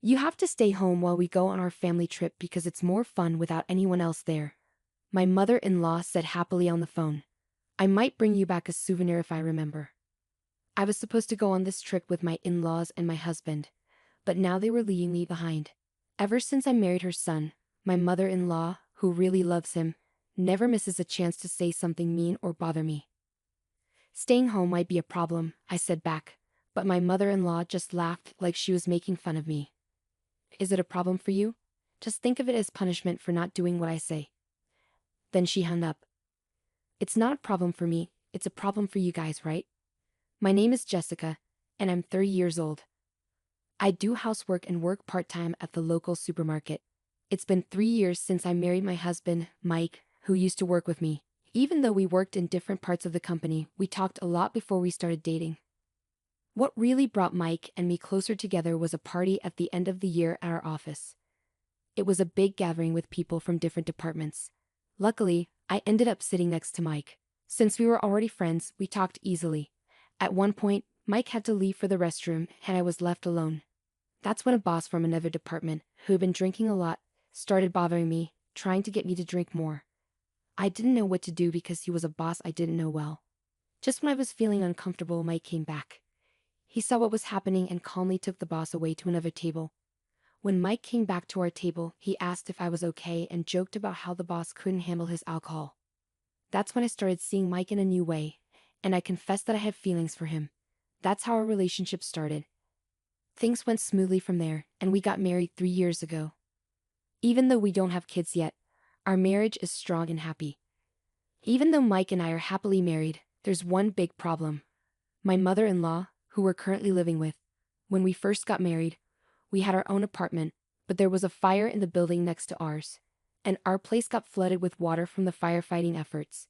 You have to stay home while we go on our family trip because it's more fun without anyone else there. My mother-in-law said happily on the phone. I might bring you back a souvenir if I remember. I was supposed to go on this trip with my in-laws and my husband, but now they were leaving me behind. Ever since I married her son, my mother-in-law, who really loves him, never misses a chance to say something mean or bother me. Staying home might be a problem, I said back, but my mother-in-law just laughed like she was making fun of me. Is it a problem for you? Just think of it as punishment for not doing what I say. Then she hung up. It's not a problem for me, it's a problem for you guys, right? My name is Jessica, and I'm 30 years old. I do housework and work part-time at the local supermarket. It's been 3 years since I married my husband, Mike, who used to work with me. Even though we worked in different parts of the company, we talked a lot before we started dating. What really brought Mike and me closer together was a party at the end of the year at our office. It was a big gathering with people from different departments. Luckily, I ended up sitting next to Mike. Since we were already friends, we talked easily. At one point, Mike had to leave for the restroom and I was left alone. That's when a boss from another department, who had been drinking a lot, started bothering me, trying to get me to drink more. I didn't know what to do because he was a boss I didn't know well. Just when I was feeling uncomfortable, Mike came back. He saw what was happening and calmly took the boss away to another table. When Mike came back to our table, he asked if I was okay and joked about how the boss couldn't handle his alcohol. That's when I started seeing Mike in a new way, and I confessed that I had feelings for him. That's how our relationship started. Things went smoothly from there, and we got married 3 years ago. Even though we don't have kids yet, our marriage is strong and happy. Even though Mike and I are happily married, there's one big problem. My mother-in-law, who we're currently living with, when we first got married, we had our own apartment, but there was a fire in the building next to ours, and our place got flooded with water from the firefighting efforts.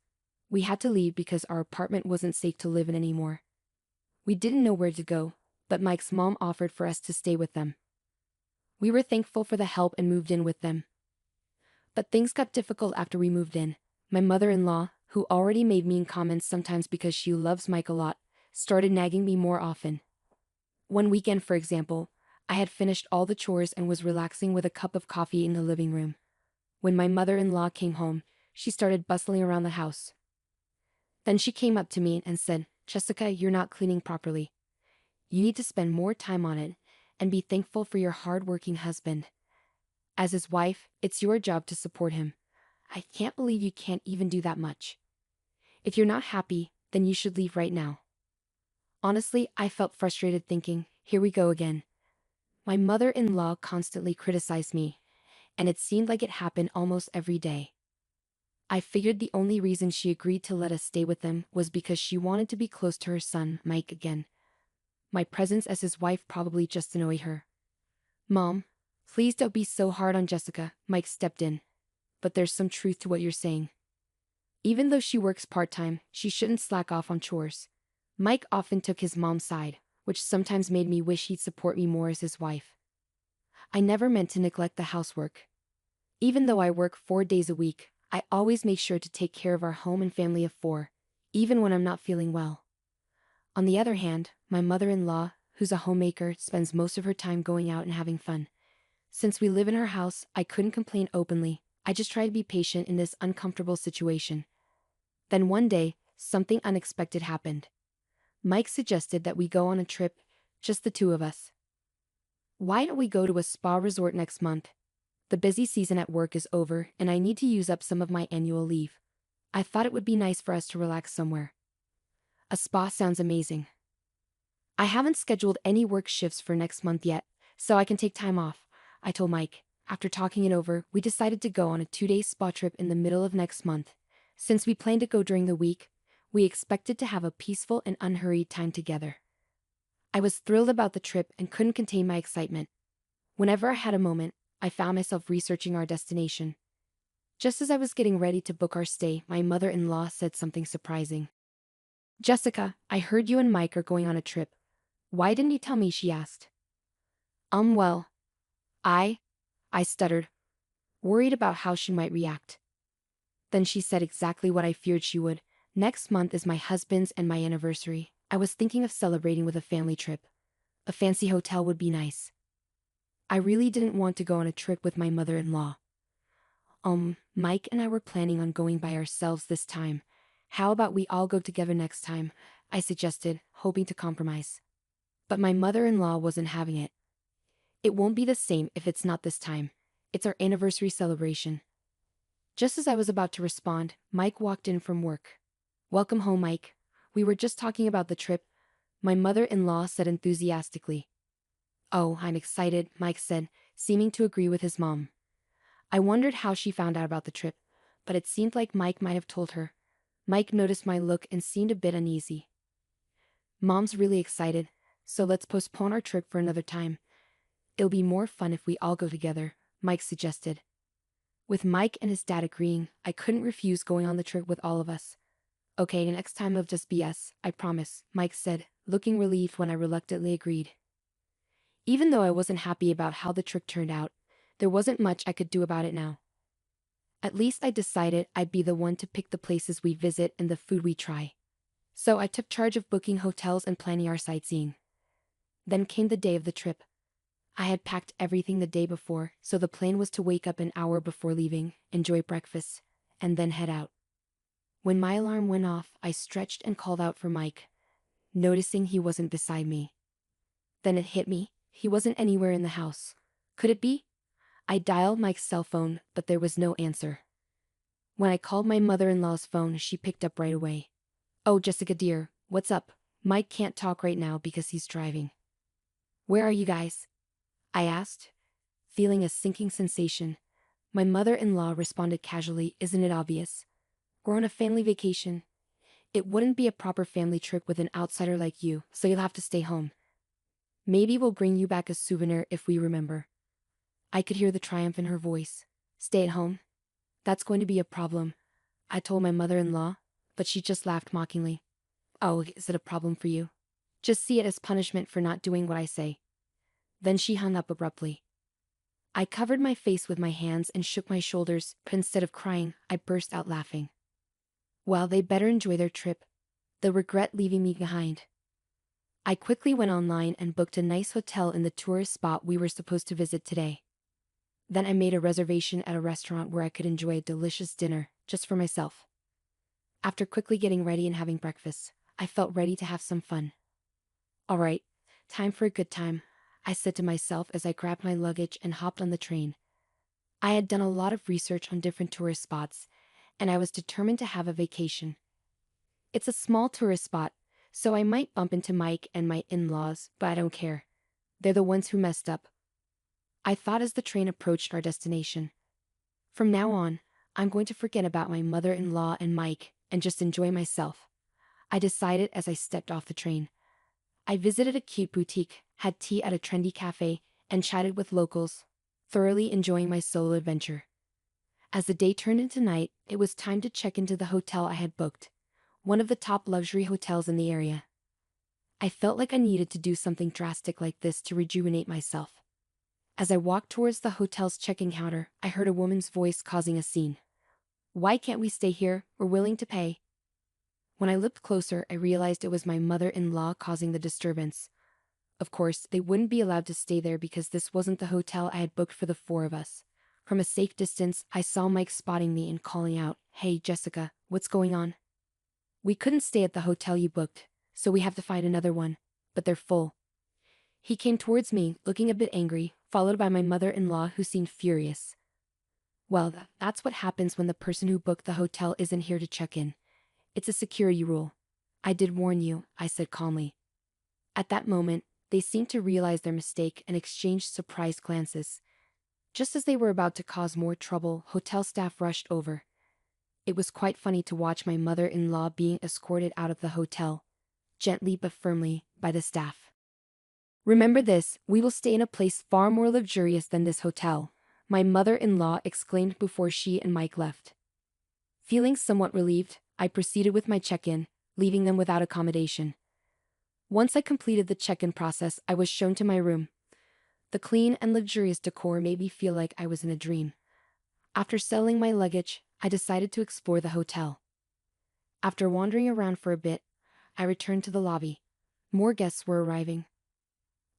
We had to leave because our apartment wasn't safe to live in anymore. We didn't know where to go, but Mike's mom offered for us to stay with them. We were thankful for the help and moved in with them. But things got difficult after we moved in. My mother-in-law, who already made mean comments sometimes because she loves Mike a lot, started nagging me more often. One weekend, for example, I had finished all the chores and was relaxing with a cup of coffee in the living room. When my mother-in-law came home, she started bustling around the house. Then she came up to me and said, "Jessica, you're not cleaning properly. You need to spend more time on it, and be thankful for your hard-working husband. As his wife, it's your job to support him. I can't believe you can't even do that much. If you're not happy, then you should leave right now." Honestly, I felt frustrated thinking, here we go again. My mother-in-law constantly criticized me, and it seemed like it happened almost every day. I figured the only reason she agreed to let us stay with them was because she wanted to be close to her son, Mike, again. My presence as his wife probably just annoyed her. "Mom, please don't be so hard on Jessica," Mike stepped in. "But there's some truth to what you're saying. Even though she works part-time, she shouldn't slack off on chores." Mike often took his mom's side, which sometimes made me wish he'd support me more as his wife. I never meant to neglect the housework. Even though I work 4 days a week, I always make sure to take care of our home and family of 4, even when I'm not feeling well. On the other hand, my mother-in-law, who's a homemaker, spends most of her time going out and having fun. Since we live in her house, I couldn't complain openly. I just try to be patient in this uncomfortable situation. Then one day, something unexpected happened. Mike suggested that we go on a trip, just the two of us. "Why don't we go to a spa resort next month? The busy season at work is over and I need to use up some of my annual leave. I thought it would be nice for us to relax somewhere." A spa sounds amazing. "I haven't scheduled any work shifts for next month yet, so I can take time off," I told Mike. After talking it over, we decided to go on a 2-day spa trip in the middle of next month. Since we planned to go during the week, we expected to have a peaceful and unhurried time together. I was thrilled about the trip and couldn't contain my excitement. Whenever I had a moment, I found myself researching our destination. Just as I was getting ready to book our stay, my mother-in-law said something surprising. "Jessica, I heard you and Mike are going on a trip. Why didn't you tell me?" she asked. Well, I stuttered, worried about how she might react. Then she said exactly what I feared she would. "Next month is my husband's and my anniversary. I was thinking of celebrating with a family trip. A fancy hotel would be nice." I really didn't want to go on a trip with my mother-in-law. Mike and I were planning on going by ourselves this time. How about we all go together next time? I suggested, hoping to compromise. But my mother-in-law wasn't having it. It won't be the same if it's not this time. It's our anniversary celebration. Just as I was about to respond, Mike walked in from work. Welcome home, Mike. We were just talking about the trip, my mother-in-law said enthusiastically. Oh, I'm excited, Mike said, seeming to agree with his mom. I wondered how she found out about the trip, but it seemed like Mike might have told her. Mike noticed my look and seemed a bit uneasy. Mom's really excited, so let's postpone our trip for another time. It'll be more fun if we all go together, Mike suggested. With Mike and his dad agreeing, I couldn't refuse going on the trip with all of us. Okay, next time it'll just be us, I promise, Mike said, looking relieved when I reluctantly agreed. Even though I wasn't happy about how the trip turned out, there wasn't much I could do about it now. At least I decided I'd be the one to pick the places we visit and the food we try. So I took charge of booking hotels and planning our sightseeing. Then came the day of the trip. I had packed everything the day before, so the plan was to wake up an hour before leaving, enjoy breakfast, and then head out. When my alarm went off, I stretched and called out for Mike, noticing he wasn't beside me. Then it hit me, he wasn't anywhere in the house. Could it be? I dialed Mike's cell phone, but there was no answer. When I called my mother-in-law's phone, she picked up right away. Oh, Jessica dear, what's up? Mike can't talk right now because he's driving. Where are you guys? I asked, feeling a sinking sensation. My mother-in-law responded casually, isn't it obvious? We're on a family vacation. It wouldn't be a proper family trip with an outsider like you, so you'll have to stay home. Maybe we'll bring you back a souvenir if we remember. I could hear the triumph in her voice. Stay at home? That's going to be a problem, I told my mother-in-law, but she just laughed mockingly. Oh, is it a problem for you? Just see it as punishment for not doing what I say. Then she hung up abruptly. I covered my face with my hands and shook my shoulders, but instead of crying, I burst out laughing. Well, they better enjoy their trip. They'll regret leaving me behind. I quickly went online and booked a nice hotel in the tourist spot we were supposed to visit today. Then I made a reservation at a restaurant where I could enjoy a delicious dinner, just for myself. After quickly getting ready and having breakfast, I felt ready to have some fun. All right, time for a good time, I said to myself as I grabbed my luggage and hopped on the train. I had done a lot of research on different tourist spots, and I was determined to have a vacation. It's a small tourist spot, so I might bump into Mike and my in-laws, but I don't care. They're the ones who messed up. I thought as the train approached our destination. From now on, I'm going to forget about my mother-in-law and Mike and just enjoy myself, I decided as I stepped off the train. I visited a cute boutique, had tea at a trendy cafe, and chatted with locals, thoroughly enjoying my solo adventure. As the day turned into night, it was time to check into the hotel I had booked, one of the top luxury hotels in the area. I felt like I needed to do something drastic like this to rejuvenate myself. As I walked towards the hotel's check-in counter, I heard a woman's voice causing a scene. Why can't we stay here? We're willing to pay. When I looked closer, I realized it was my mother-in-law causing the disturbance. Of course, they wouldn't be allowed to stay there because this wasn't the hotel I had booked for the four of us. From a safe distance, I saw Mike spotting me and calling out, Hey, Jessica, what's going on? We couldn't stay at the hotel you booked, so we have to find another one, but they're full. He came towards me, looking a bit angry, followed by my mother-in-law who seemed furious. Well, that's what happens when the person who booked the hotel isn't here to check in. It's a security rule. I did warn you, I said calmly. At that moment, they seemed to realize their mistake and exchanged surprised glances. Just as they were about to cause more trouble, hotel staff rushed over. It was quite funny to watch my mother-in-law being escorted out of the hotel, gently but firmly, by the staff. Remember this, we will stay in a place far more luxurious than this hotel, my mother-in-law exclaimed before she and Mike left. Feeling somewhat relieved, I proceeded with my check-in, leaving them without accommodation. Once I completed the check-in process, I was shown to my room. The clean and luxurious decor made me feel like I was in a dream. After settling my luggage, I decided to explore the hotel. After wandering around for a bit, I returned to the lobby. More guests were arriving.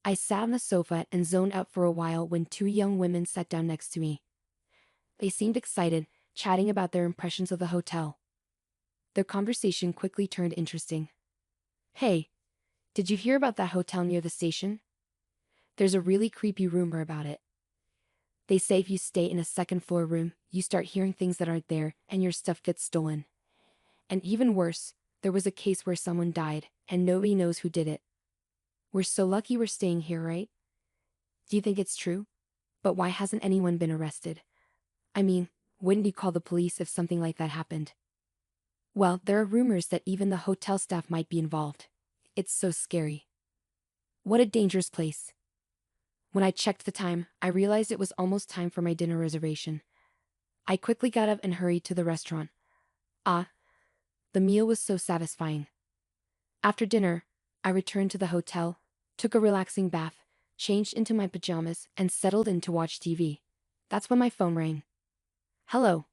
I sat on the sofa and zoned out for a while when two young women sat down next to me. They seemed excited, chatting about their impressions of the hotel. Their conversation quickly turned interesting. "Hey, did you hear about that hotel near the station? There's a really creepy rumor about it. They say if you stay in a second-floor room, you start hearing things that aren't there, and your stuff gets stolen. And even worse, there was a case where someone died, and nobody knows who did it. We're so lucky we're staying here, right? Do you think it's true? But why hasn't anyone been arrested? I mean, wouldn't you call the police if something like that happened?" "Well, there are rumors that even the hotel staff might be involved. It's so scary. What a dangerous place." When I checked the time, I realized it was almost time for my dinner reservation. I quickly got up and hurried to the restaurant. Ah, the meal was so satisfying. After dinner, I returned to the hotel, took a relaxing bath, changed into my pajamas, and settled in to watch TV. That's when my phone rang. "Hello.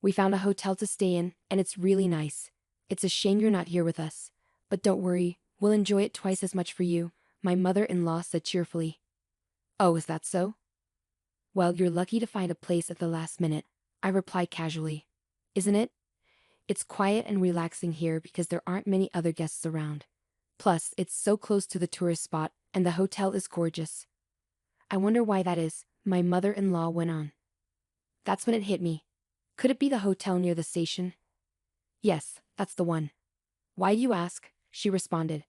We found a hotel to stay in, and it's really nice. It's a shame you're not here with us. But don't worry, we'll enjoy it twice as much for you," my mother-in-law said cheerfully. "Oh, is that so? Well, you're lucky to find a place at the last minute," I replied casually. "Isn't it? It's quiet and relaxing here because there aren't many other guests around. Plus, it's so close to the tourist spot, and the hotel is gorgeous." "I wonder why that is," my mother-in-law went on. That's when it hit me. Could it be the hotel near the station? "Yes, that's the one." "Why do you ask?" she responded.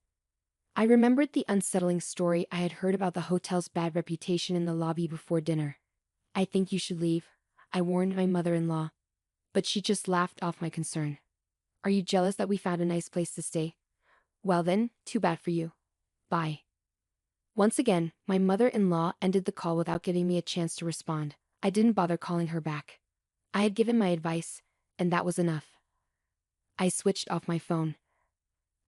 I remembered the unsettling story I had heard about the hotel's bad reputation in the lobby before dinner. "I think you should leave," I warned my mother-in-law. But she just laughed off my concern. "Are you jealous that we found a nice place to stay? Well then, too bad for you. Bye." Once again, my mother-in-law ended the call without giving me a chance to respond. I didn't bother calling her back. I had given my advice, and that was enough. I switched off my phone.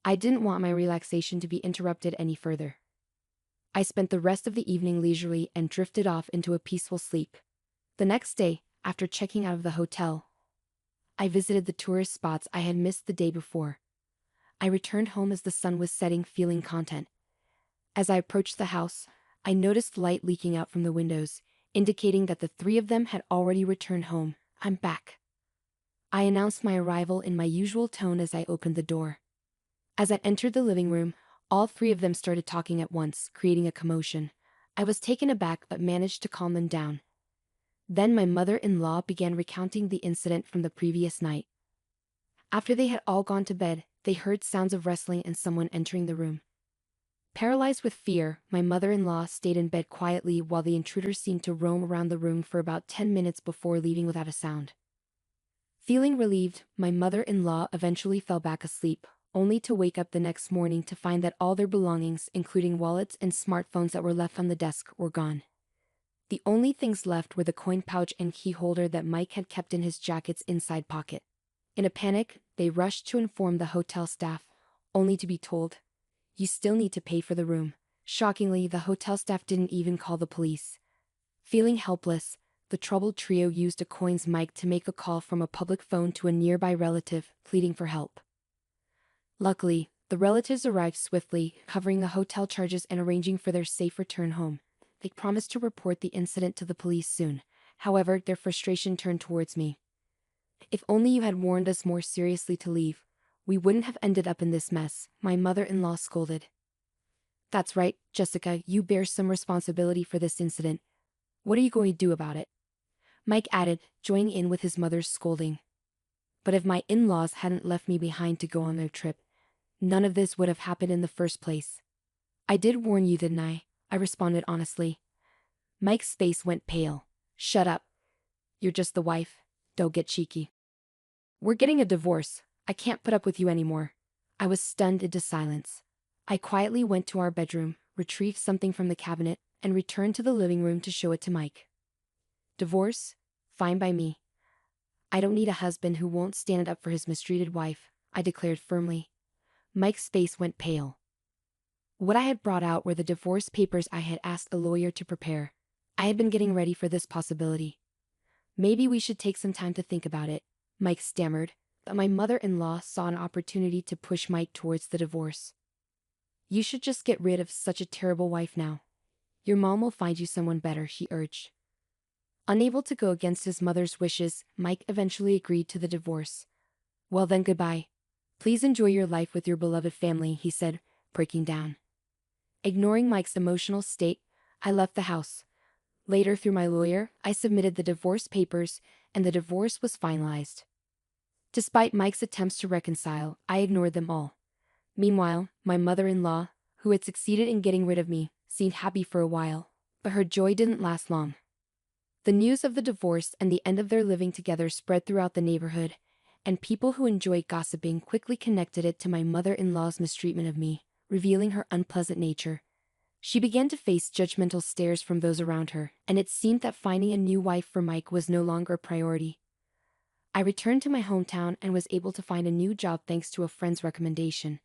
I didn't want my relaxation to be interrupted any further. I spent the rest of the evening leisurely and drifted off into a peaceful sleep. The next day, after checking out of the hotel, I visited the tourist spots I had missed the day before. I returned home as the sun was setting, feeling content. As I approached the house, I noticed light leaking out from the windows, indicating that the three of them had already returned home. "I'm back," I announced my arrival in my usual tone as I opened the door. As I entered the living room, all three of them started talking at once, creating a commotion. I was taken aback but managed to calm them down. Then my mother-in-law began recounting the incident from the previous night. After they had all gone to bed, they heard sounds of wrestling and someone entering the room. Paralyzed with fear, my mother-in-law stayed in bed quietly while the intruder seemed to roam around the room for about 10 minutes before leaving without a sound. Feeling relieved, my mother-in-law eventually fell back asleep, only to wake up the next morning to find that all their belongings, including wallets and smartphones that were left on the desk, were gone. The only things left were the coin pouch and key holder that Mike had kept in his jacket's inside pocket. In a panic, they rushed to inform the hotel staff, only to be told, "You still need to pay for the room." Shockingly, the hotel staff didn't even call the police. Feeling helpless, the troubled trio used a coins mic to make a call from a public phone to a nearby relative, pleading for help. Luckily, the relatives arrived swiftly, covering the hotel charges and arranging for their safe return home. They promised to report the incident to the police soon. However, their frustration turned towards me. "If only you had warned us more seriously to leave, we wouldn't have ended up in this mess," my mother-in-law scolded. "That's right, Jessica, you bear some responsibility for this incident. What are you going to do about it?" Mike added, joining in with his mother's scolding. But if my in-laws hadn't left me behind to go on their trip, none of this would have happened in the first place. "I did warn you, didn't I?" I responded honestly. Mike's face went pale. "Shut up. You're just the wife. Don't get cheeky. We're getting a divorce. I can't put up with you anymore." I was stunned into silence. I quietly went to our bedroom, retrieved something from the cabinet, and returned to the living room to show it to Mike. "Divorce? Fine by me. I don't need a husband who won't stand up for his mistreated wife," I declared firmly. Mike's face went pale. What I had brought out were the divorce papers I had asked a lawyer to prepare. I had been getting ready for this possibility. "Maybe we should take some time to think about it," Mike stammered, but my mother-in-law saw an opportunity to push Mike towards the divorce. You should just get rid of such a terrible wife now. Your mom will find you someone better, he urged. Unable to go against his mother's wishes, Mike eventually agreed to the divorce. Well then, goodbye. Please enjoy your life with your beloved family, he said, breaking down. Ignoring Mike's emotional state, I left the house. Later, through my lawyer, I submitted the divorce papers, and the divorce was finalized. Despite Mike's attempts to reconcile, I ignored them all. Meanwhile, my mother-in-law, who had succeeded in getting rid of me, seemed happy for a while, but her joy didn't last long. The news of the divorce and the end of their living together spread throughout the neighborhood, and people who enjoyed gossiping quickly connected it to my mother-in-law's mistreatment of me, revealing her unpleasant nature. She began to face judgmental stares from those around her, and it seemed that finding a new wife for Mike was no longer a priority. I returned to my hometown and was able to find a new job thanks to a friend's recommendation.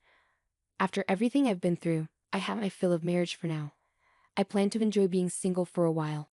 After everything I've been through, I have my fill of marriage for now. I plan to enjoy being single for a while.